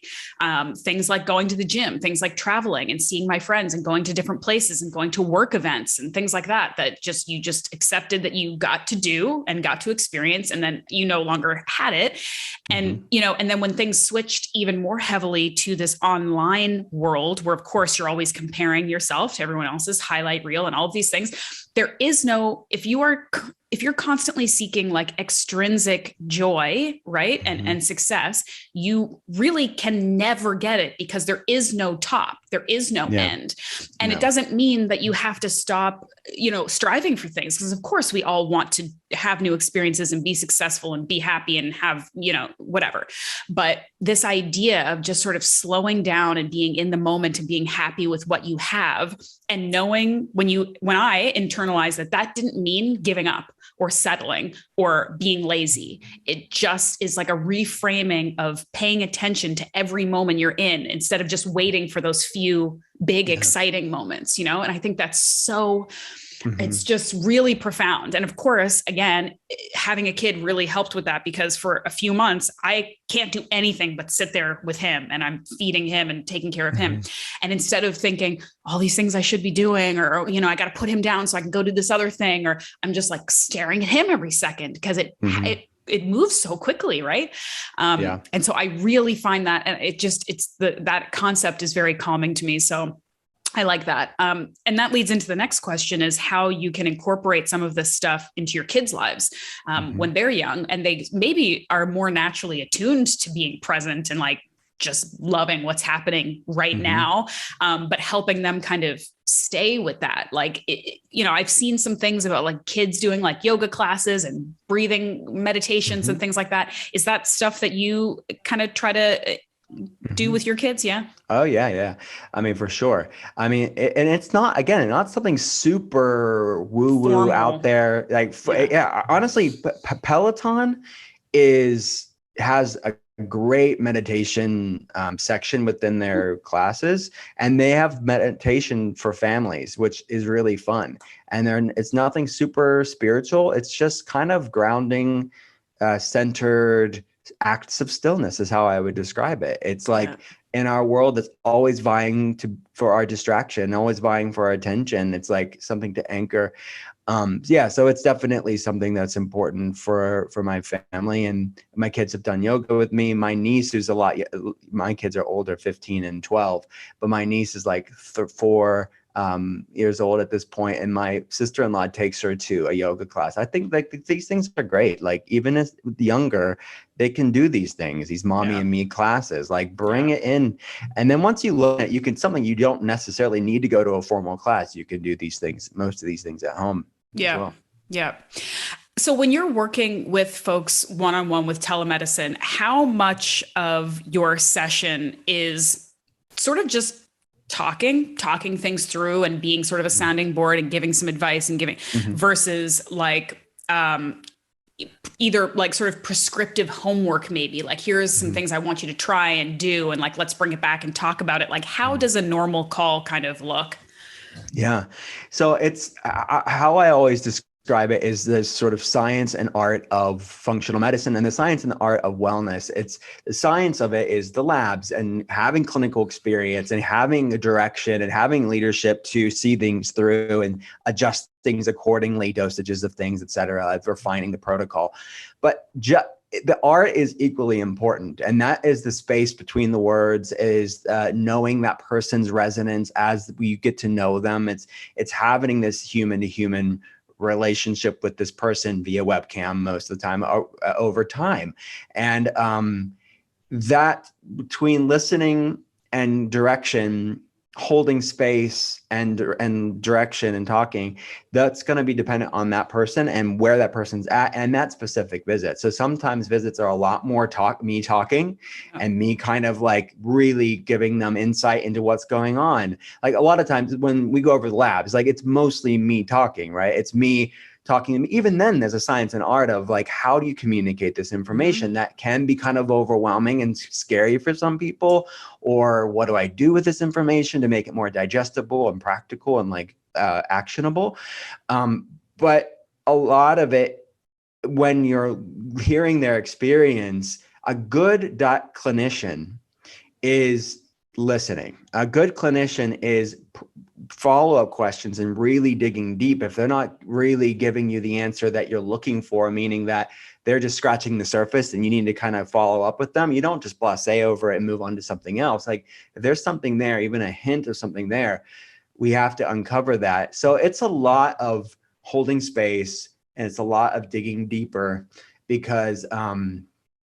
things like going to the gym, things like traveling and seeing my friends and going to different places and going to work events and things like that, you just accepted that you got to do and got to experience, and then you no longer had it. And, and then when things switched even more heavily to this online world, where of course you're always comparing yourself to everyone else's highlight reel and all of these things, there is no, if you're constantly seeking like extrinsic joy, right, and success, you really can never get it, because there is no top, there is no end. And it doesn't mean that you have to stop, striving for things, because of course we all want to have new experiences and be successful and be happy and have, whatever. But this idea of just sort of slowing down and being in the moment and being happy with what you have, and knowing when I internalized that didn't mean giving up or settling or being lazy. It just is like a reframing of paying attention to every moment you're in, instead of just waiting for those few big, exciting moments, And I think that's so, it's just really profound. And of course, again, having a kid really helped with that, because for a few months, I can't do anything but sit there with him, and I'm feeding him and taking care of him. And instead of thinking all these things I should be doing, or, I got to put him down so I can go do this other thing, or I'm just like staring at him every second, because it moves so quickly. Right. And so I really find that, and that concept is very calming to me. So I like that. And that leads into the next question is how you can incorporate some of this stuff into your kids' lives when they're young and they maybe are more naturally attuned to being present and like just loving what's happening right now, but helping them kind of stay with that. Like, I've seen some things about like kids doing like yoga classes and breathing meditations and things like that. Is that stuff that you kind of try to do with your kids? Yeah. Oh yeah. I mean, for sure. I mean, and it's not, again, not something super woo woo out there. Like, honestly, Peloton has a great meditation section within their classes, and they have meditation for families, which is really fun. And it's nothing super spiritual. It's just kind of grounding, centered acts of stillness is how I would describe it. It's like in our world that's always vying for our distraction, always vying for our attention. It's like something to anchor. So it's definitely something that's important for my family, and my kids have done yoga with me. My niece, who's my kids are older, 15 and 12, but my niece is like 4 years old at this point, and my sister-in-law takes her to a yoga class. I think like these things are great. Like even as younger, they can do these things, these mommy and me classes, like bring it in. And then once you learn it, something you don't necessarily need to go to a formal class. You can do these things, most of these things at home. Yeah. As well. Yeah. So when you're working with folks one-on-one with telemedicine, how much of your session is sort of just talking things through and being sort of a sounding board and giving some advice and giving versus like either like sort of prescriptive homework, maybe like here's some things I want you to try and do, and like let's bring it back and talk about it. Like how does a normal call kind of look? Yeah. So it's how I always describe it is this sort of science and art of functional medicine and the science and the art of wellness. It's the science of it is the labs and having clinical experience and having a direction and having leadership to see things through and adjust things accordingly, dosages of things, et cetera, refining the protocol. But the art is equally important, and that is the space between the words, is knowing that person's resonance as we get to know them. It's having this human to human relationship with this person via webcam most of the time over time, and that between listening and direction, holding space and direction and talking, that's going to be dependent on that person and where that person's at and that specific visit. So sometimes visits are a lot more me talking and me kind of like really giving them insight into what's going on. Like a lot of times when we go over the labs, like it's mostly me talking, right? It's me talking to me. Even then there's a science and art of like, how do you communicate this information that can be kind of overwhelming and scary for some people, or what do I do with this information to make it more digestible and practical and like actionable? But a lot of it, when you're hearing their experience, a good clinician is listening. A good clinician is follow-up questions and really digging deep. If they're not really giving you the answer that you're looking for, meaning that they're just scratching the surface and you need to kind of follow up with them, you don't just blasé over it and move on to something else. Like if there's something there, even a hint of something there, we have to uncover that. So it's a lot of holding space and it's a lot of digging deeper, because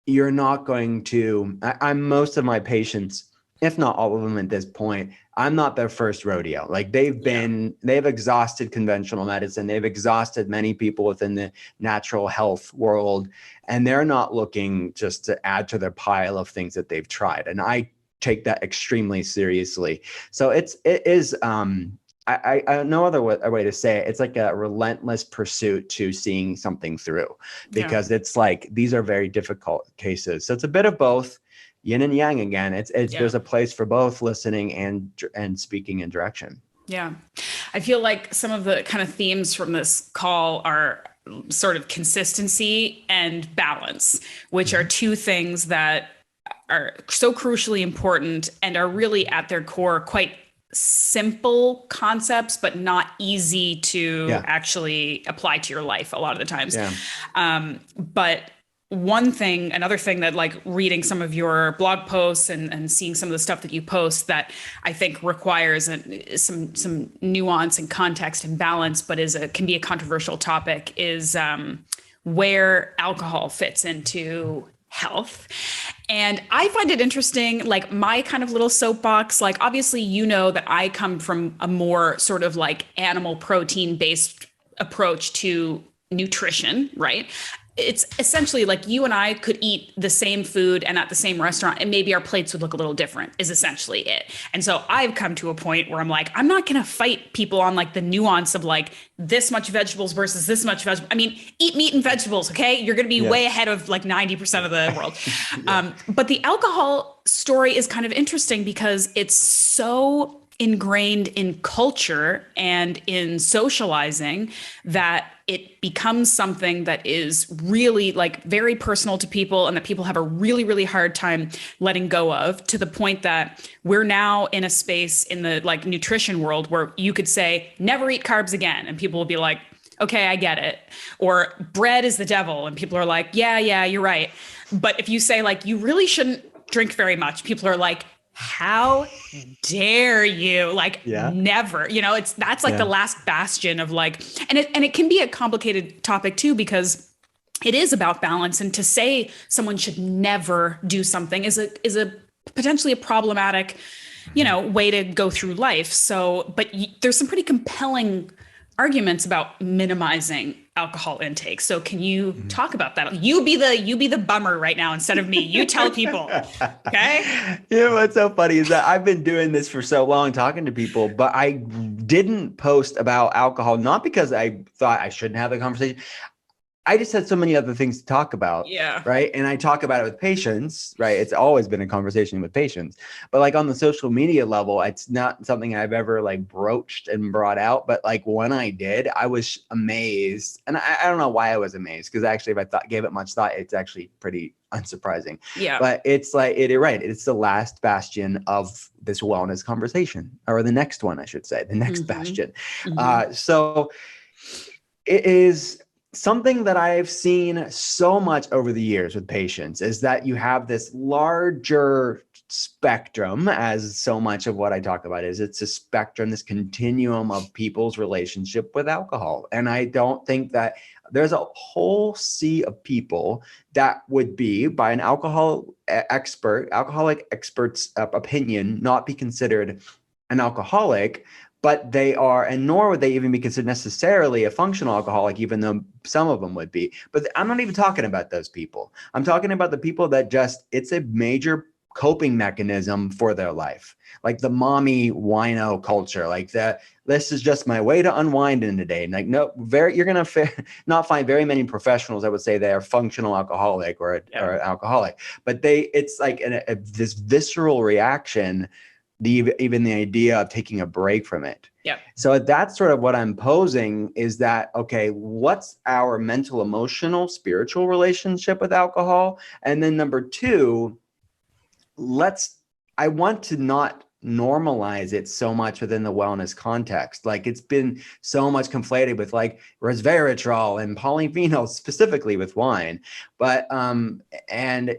you're not going to, I'm most of my patients, if not all of them at this point, I'm not their first rodeo. Like they've exhausted conventional medicine. They've exhausted many people within the natural health world, and they're not looking just to add to their pile of things that they've tried. And I take that extremely seriously. So it is, I no other way to say it. It's like a relentless pursuit to seeing something through, because it's like, these are very difficult cases. So it's a bit of both. Yin and yang again. There's a place for both listening and speaking and direction. Yeah. I feel like some of the kind of themes from this call are sort of consistency and balance, which are two things that are so crucially important and are really at their core quite simple concepts, but not easy to actually apply to your life a lot of the times. But another thing that like reading some of your blog posts and seeing some of the stuff that you post that I think requires some nuance and context and balance, but can be a controversial topic is where alcohol fits into health. And I find it interesting, like my kind of little soapbox, like obviously, that I come from a more sort of like animal protein based approach to nutrition, right? It's essentially like you and I could eat the same food and at the same restaurant, and maybe our plates would look a little different, is essentially it. And so I've come to a point where I'm like, I'm not going to fight people on like the nuance of like this much vegetables versus this much vegetables. I mean, eat meat and vegetables, okay? You're going to be way ahead of like 90% of the world. But the alcohol story is kind of interesting because it's so ingrained in culture and in socializing that it becomes something that is really like very personal to people and that people have a really, really hard time letting go of, to the point that we're now in a space in the like nutrition world where you could say, never eat carbs again. And people will be like, okay, I get it. Or bread is the devil. And people are like, yeah, you're right. But if you say like, you really shouldn't drink very much, people are like, how dare you? Like never, that's like the last bastion of like, and it can be a complicated topic too, because it is about balance. And to say someone should never do something is a potentially a problematic, way to go through life. So, but there's some pretty compelling arguments about minimizing alcohol intake. So can you talk about that? You be the bummer right now instead of me. You tell people. Okay? What's so funny is that I've been doing this for so long, talking to people, but I didn't post about alcohol, not because I thought I shouldn't have the conversation. I just had so many other things to talk about. Yeah. Right. And I talk about it with patients, right? It's always been a conversation with patients, but like on the social media level, it's not something I've ever like broached and brought out. But like when I did, I was amazed. And I don't know why I was amazed, because actually if I gave it much thought, it's actually pretty unsurprising. Yeah. But it's like, you're right. It's the last bastion of this wellness conversation, or the next one, I should say, the next bastion. So it is something that I've seen so much over the years with patients, is that you have this larger spectrum, as so much of what I talk about is. It's a spectrum, this continuum of people's relationship with alcohol. And I don't think that there's a whole sea of people that would be, by an alcoholic expert's opinion, not be considered an alcoholic, but they are, and nor would they even be considered necessarily a functional alcoholic, even though some of them would be. But I'm not even talking about those people. I'm talking about the people that it's a major coping mechanism for their life. Like the mommy wino culture, like this is just my way to unwind in the day. And like, no, you're going to not find very many professionals that would say they are functional alcoholic or an alcoholic, but it's like this visceral reaction, even the idea of taking a break from it. Yeah. So that's sort of what I'm posing, is that, okay, what's our mental, emotional, spiritual relationship with alcohol? And then number two, I want to not normalize it so much within the wellness context. Like it's been so much conflated with like resveratrol and polyphenols, specifically with wine. But, and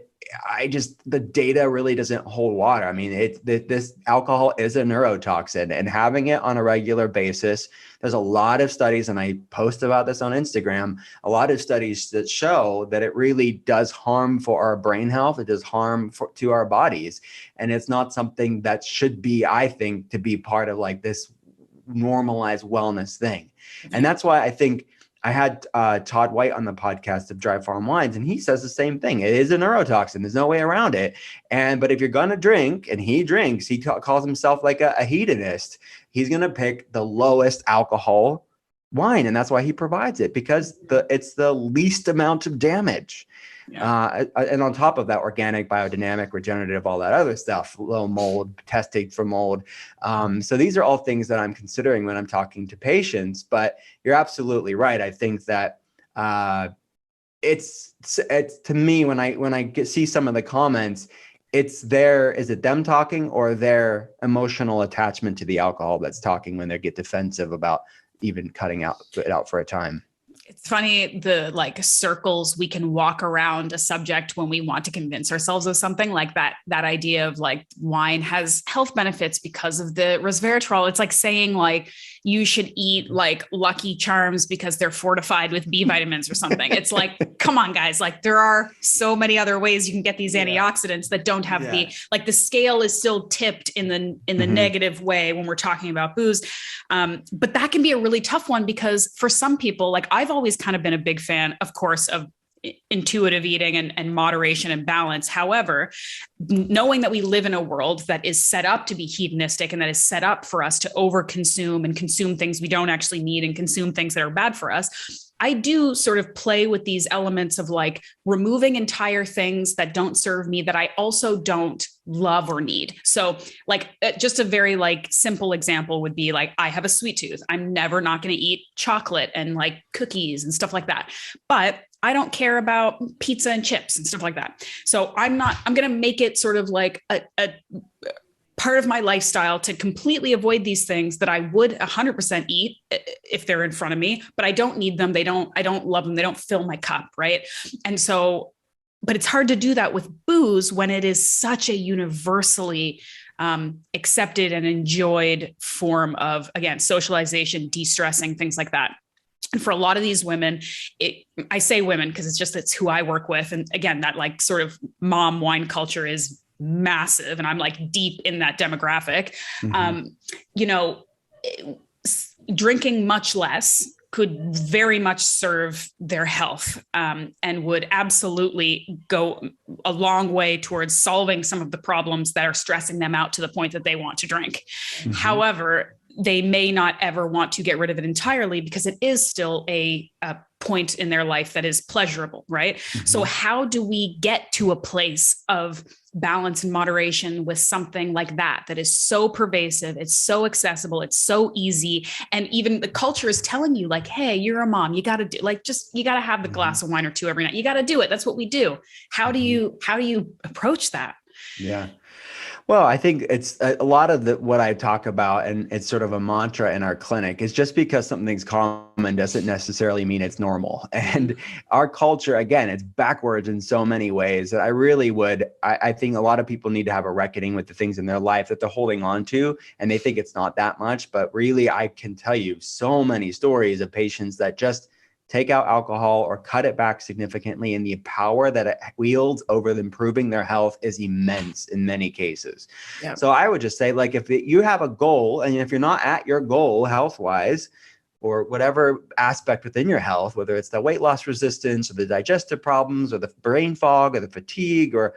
the data really doesn't hold water. I mean, this alcohol is a neurotoxin, and having it on a regular basis, there's a lot of studies, and I post about this on Instagram, a lot of studies that show that it really does harm for our brain health. It does harm to our bodies. And it's not something that should be, I think, to be part of like this normalized wellness thing. And that's why I think I had Todd White on the podcast of Dry Farm Wines, and he says the same thing. It is a neurotoxin. There's no way around it. But if you're going to drink, and he drinks, he calls himself like a hedonist, he's going to pick the lowest alcohol wine. And that's why he provides it, because it's the least amount of damage. Yeah. And on top of that, organic, biodynamic, regenerative, all that other stuff, low mold, testing for mold. So these are all things that I'm considering when I'm talking to patients. But you're absolutely right. I think that it's to me, when I see some of the comments, is it them talking or their emotional attachment to the alcohol that's talking when they get defensive about even cutting it out for a time? It's funny the like circles we can walk around a subject when we want to convince ourselves of something, like that idea of like wine has health benefits because of the resveratrol. It's like saying like you should eat like Lucky Charms because they're fortified with B vitamins or something. It's like, come on, guys, like there are so many other ways you can get these antioxidants that don't have the, like the scale is still tipped in the negative way when we're talking about booze. But that can be a really tough one because for some people, like I've always kind of been a big fan, of course, of intuitive eating and moderation and balance. However, knowing that we live in a world that is set up to be hedonistic and that is set up for us to overconsume and consume things we don't actually need and consume things that are bad for us, I do sort of play with these elements of like removing entire things that don't serve me that I also don't love or need. So like just a very like simple example would be like, I have a sweet tooth. I'm never not going to eat chocolate and like cookies and stuff like that. But I don't care about pizza and chips and stuff like that. So I'm going to make it sort of like a part of my lifestyle to completely avoid these things that I would 100% eat if they're in front of me, but I don't need them. I don't love them. They don't fill my cup. Right. And so, but it's hard to do that with booze when it is such a universally accepted and enjoyed form of, again, socialization, de-stressing, things like that. And for a lot of these women, I say women because it's who I work with. And again, that like sort of mom wine culture is massive. And I'm like deep in that demographic. You know, drinking much less could very much serve their health and would absolutely go a long way towards solving some of the problems that are stressing them out to the point that they want to drink. However, they may not ever want to get rid of it entirely because it is still a point in their life that is pleasurable, right? So how do we get to a place of balance and moderation with something like that is so pervasive, it's so accessible, it's so easy, and even the culture is telling you like, hey, you're a mom, you got to do like you got to have the glass of wine or two every night, you got to do it, that's what we do. How do you approach that? Yeah. Well, I think it's a lot of what I talk about, and it's sort of a mantra in our clinic, is just because something's common doesn't necessarily mean it's normal. And our culture, again, it's backwards in so many ways that I think a lot of people need to have a reckoning with the things in their life that they're holding on to, and they think it's not that much. But really, I can tell you so many stories of patients that just take out alcohol or cut it back significantly, and the power that it wields over improving their health is immense in many cases. Yeah. So I would just say, like, if you have a goal, and if you're not at your goal health-wise, or whatever aspect within your health, whether it's the weight loss resistance or the digestive problems or the brain fog or the fatigue or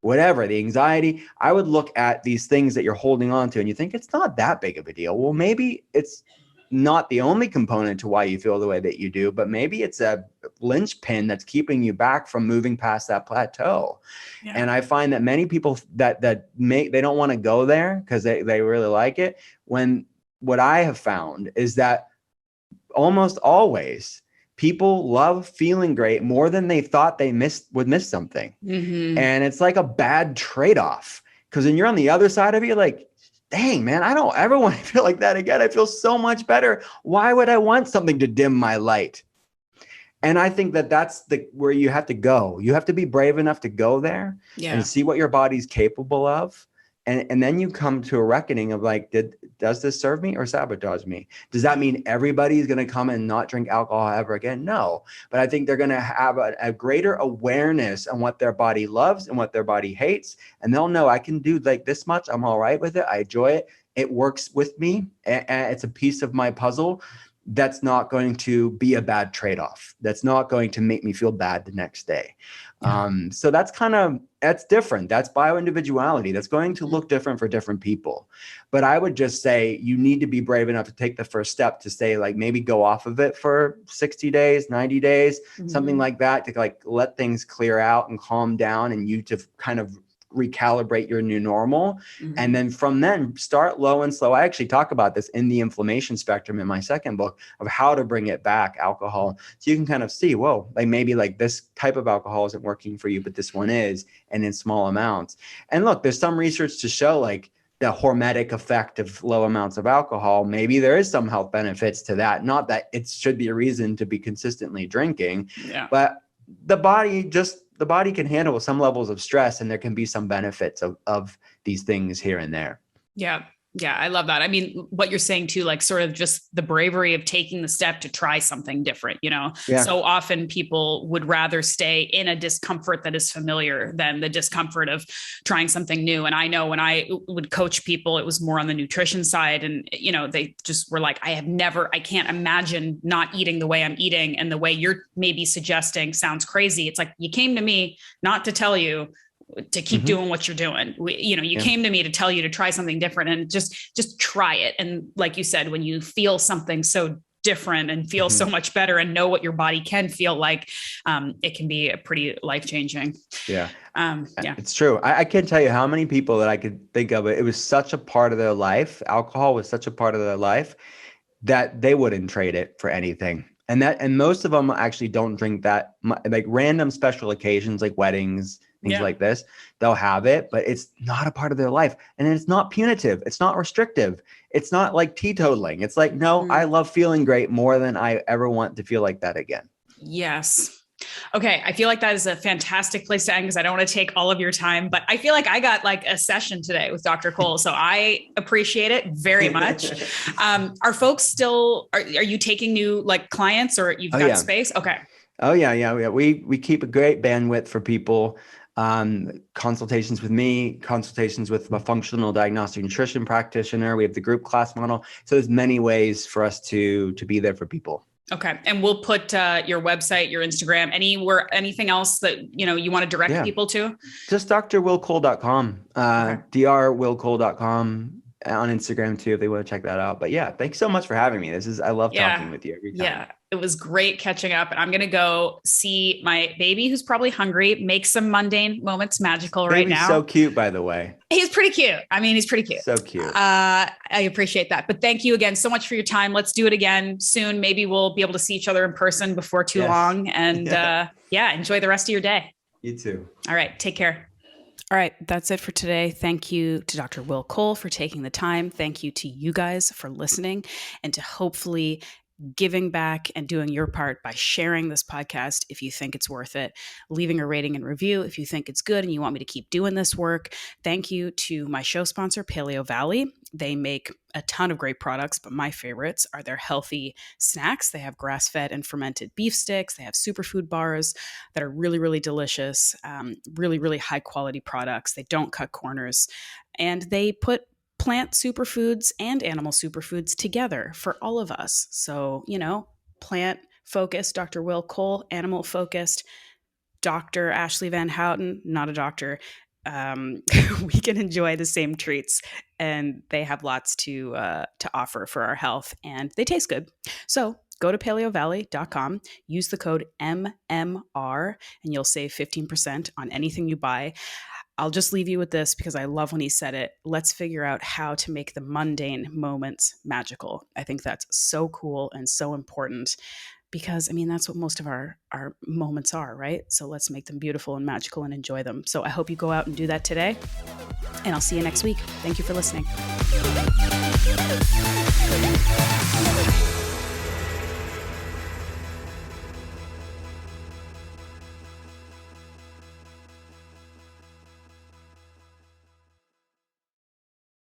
whatever, the anxiety, I would look at these things that you're holding on to and you think it's not that big of a deal. Well, maybe it's not the only component to why you feel the way that you do, but maybe it's a linchpin that's keeping you back from moving past that plateau. Yeah. And I find that many people they don't want to go there because they really like it. When what I have found is that almost always people love feeling great more than they thought they would miss something. And it's like a bad trade-off, because when you're on the other side of it, you're like, dang, man, I don't ever want to feel like that again. I feel so much better. Why would I want something to dim my light? And I think that that's where you have to go. You have to be brave enough to go there and see what your body's capable of. And then you come to a reckoning of like, does this serve me or sabotage me? Does that mean everybody's going to come and not drink alcohol ever again? No. But I think they're going to have a greater awareness on what their body loves and what their body hates. And they'll know, I can do like this much. I'm all right with it. I enjoy it. It works with me. And it's a piece of my puzzle that's not going to be a bad trade-off. That's not going to make me feel bad the next day. So that's different. That's bioindividuality. That's going to look different for different people. But I would just say you need to be brave enough to take the first step to say, like, maybe go off of it for 60 days, 90 days, something like that, to like let things clear out and calm down, and you to kind of recalibrate your new normal. And then from then start low and slow. I actually talk about this in the inflammation spectrum in my second book of how to bring it back, alcohol. So you can kind of see, whoa, like maybe like this type of alcohol isn't working for you, but this one is, and in small amounts. And look, there's some research to show like the hormetic effect of low amounts of alcohol, maybe there is some health benefits to that. Not that it should be a reason to be consistently drinking, but the body can handle some levels of stress, and there can be some benefits of these things here and there. Yeah. Yeah. I love that. I mean, what you're saying too, like sort of just the bravery of taking the step to try something different, So often people would rather stay in a discomfort that is familiar than the discomfort of trying something new. And I know when I would coach people, it was more on the nutrition side, and, they just were like, I can't imagine not eating the way I'm eating. And the way you're maybe suggesting sounds crazy. It's like, you came to me not to tell you to keep doing what you're doing. You came to me to tell you to try something different, and just try it. And like you said, when you feel something so different and feel so much better and know what your body can feel like, it can be a pretty life-changing. Yeah. It's true. I can't tell you how many people that I could think of. It was such a part of their life. Alcohol was such a part of their life that they wouldn't trade it for anything. And most of them actually don't drink that like random special occasions, like weddings, things like this, they'll have it, but it's not a part of their life. And it's not punitive. It's not restrictive. It's not like teetotaling. It's like, no, I love feeling great more than I ever want to feel like that again. Yes. Okay. I feel like that is a fantastic place to end, because I don't want to take all of your time, but I feel like I got like a session today with Dr. Cole. So I appreciate it very much. Are folks still, are you taking new like clients, or you've got space? Okay. Oh yeah. We keep a great bandwidth for people. Consultations with me, consultations with a functional diagnostic nutrition practitioner. We have the group class model. So there's many ways for us to be there for people. Okay. And we'll put your website, your Instagram, anything else that, you want to direct people to? Just drwillcole.com, drwillcole.com on Instagram too, if they want to check that out. But yeah, thanks so much for having me. I love talking with you every time. Yeah. It was great catching up, and I'm going to go see my baby, who's probably hungry, make some mundane moments magical right now. He's so cute, by the way. He's pretty cute. I mean, he's pretty cute. So cute. I appreciate that. But thank you again so much for your time. Let's do it again soon. Maybe we'll be able to see each other in person before too long. And enjoy the rest of your day. You too. All right. Take care. All right, that's it for today. Thank you to Dr. Will Cole for taking the time. Thank you to you guys for listening, and to hopefully giving back and doing your part by sharing this podcast if you think it's worth it, leaving a rating and review if you think it's good and you want me to keep doing this work. Thank you to my show sponsor, Paleo Valley. They make a ton of great products, but my favorites are their healthy snacks. They have grass-fed and fermented beef sticks. They have superfood bars that are really, really delicious, really, really high-quality products. They don't cut corners, and they put plant superfoods and animal superfoods together for all of us. So, plant focused, Dr. Will Cole, animal focused, Dr. Ashleigh Van Houten, not a doctor. We can enjoy the same treats, and they have lots to offer for our health, and they taste good. So go to paleovalley.com, use the code MMR, and you'll save 15% on anything you buy. I'll just leave you with this because I love when he said it. Let's figure out how to make the mundane moments magical. I think that's so cool and so important, because that's what most of our moments are, right? So let's make them beautiful and magical and enjoy them. So I hope you go out and do that today, and I'll see you next week. Thank you for listening.